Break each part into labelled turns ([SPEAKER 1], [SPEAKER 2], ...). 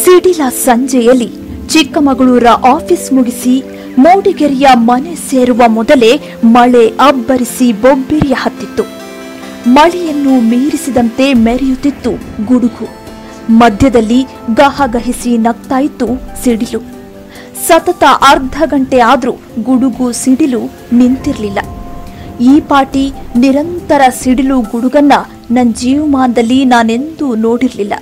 [SPEAKER 1] ಸಿಡಿಲ ಸಂಜೆಯಲ್ಲಿ ಚಿಕ್ಕಮಗಳೂರ ಆಫೀಸ್ ಮುಗಿಸಿ ಮೂಡಿಗೆರೆಯ ಮನೆ ಸೇರುವ ಮೊದಲೇ ಮಳೆ ಅಬ್ಬರಿಸಿ ಬೊಬ್ಬೆರಿಯ ಹತ್ತಿತ್ತು. ಮಳೆಯನ್ನು ಮೀರಿಸಿದಂತೆ ಮೆರೆಯುತ್ತಿತ್ತು ಗುಡುಗು. ಮಧ್ಯದಲ್ಲಿ ಗಹಗಹಿಸಿ ನಗ್ತಾ ಇತ್ತು ಸಿಡಿಲು. ಸತತ ಅರ್ಧ ಗಂಟೆ ಆದ್ರೂ ಗುಡುಗು ಸಿಡಿಲು ನಿಂತಿರಲಿಲ್ಲ. ಈ ಪಾಟಿ ನಿರಂತರ ಸಿಡಿಲು ಗುಡುಗನ್ನ ನನ್ನ ಜೀವಮಾನದಲ್ಲಿ ನಾನೆಂದೂ ನೋಡಿರಲಿಲ್ಲ.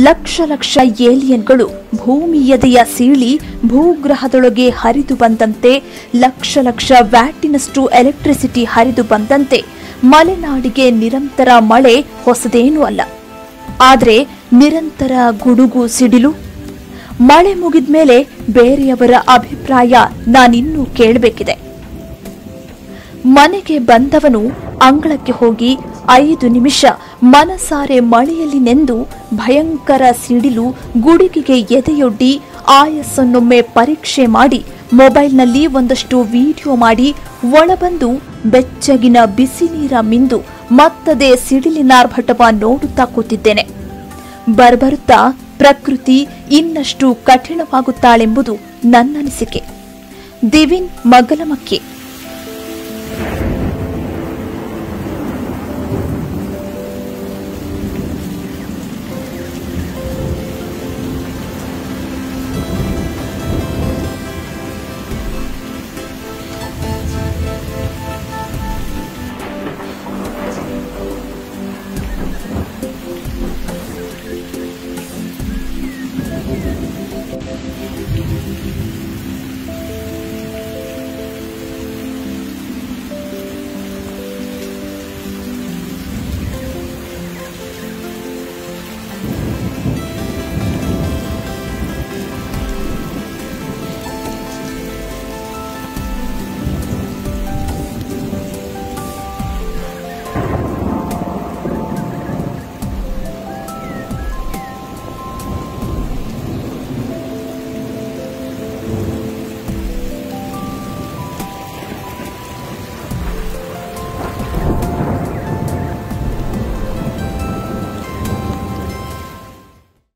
[SPEAKER 1] ಲಕ್ಷ ಲಕ್ಷ ಏಲಿಯನ್ಗಳು ಭೂಮಿ ಎದೆಯ ಸೀಳಿ ಭೂಗ್ರಹದೊಳಗೆ ಹರಿದು ಬಂದಂತೆ, ಲಕ್ಷ ಲಕ್ಷ ವ್ಯಾಟಿನಷ್ಟು ಎಲೆಕ್ಟ್ರಿಸಿಟಿ ಹರಿದು ಬಂದಂತೆ ಮಲೆನಾಡಿಗೆ ನಿರಂತರ ಮಳೆ ಹೊಸದೇನೂ ಅಲ್ಲ. ಆದರೆ ನಿರಂತರ ಗುಡುಗು ಸಿಡಿಲು ಮಳೆ ಮುಗಿದ್ಮೇಲೆ ಬೇರೆಯವರ ಅಭಿಪ್ರಾಯ ನಾನಿನ್ನೂ ಕೇಳಬೇಕಿದೆ. ಮನೆಗೆ ಬಂದವನು ಅಂಗಳಕ್ಕೆ ಹೋಗಿ 5 ನಿಮಿಷ ಮನಸಾರೆ ಮಳೆಯಲ್ಲಿ ನೆಂದು ಭಯಂಕರ ಸಿಡಿಲು ಗುಡುಗಿಗೆ ಎದೆಯೊಡ್ಡಿ ಆಯಸ್ಸನ್ನೊಮ್ಮೆ ಪರೀಕ್ಷೆ ಮಾಡಿ ಮೊಬೈಲ್ನಲ್ಲಿ ಒಂದಷ್ಟು ವಿಡಿಯೋ ಮಾಡಿ ಒಳಬಂದು ಬೆಚ್ಚಗಿನ ಬಿಸಿ ನೀರ ಮಿಂದು ಮತ್ತದೇ ಸಿಡಿಲಿನಾರ್ಭಟವ ನೋಡುತ್ತಾ ಕೂತಿದ್ದೇನೆ. ಬರಬರುತ್ತಾ ಪ್ರಕೃತಿ ಇನ್ನಷ್ಟು ಕಠಿಣವಾಗುತ್ತಾಳೆಂಬುದು ನನ್ನನಿಸಿಕೆ. ದಿವಿನ್ ಮಗಲಮಕ್ಕಿ.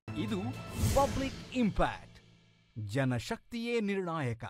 [SPEAKER 2] ಇದು ಪಬ್ಲಿಕ್ ಇಂಪ್ಯಾಕ್ಟ್. ಜನಶಕ್ತಿಯೇ ನಿರ್ಣಾಯಕ.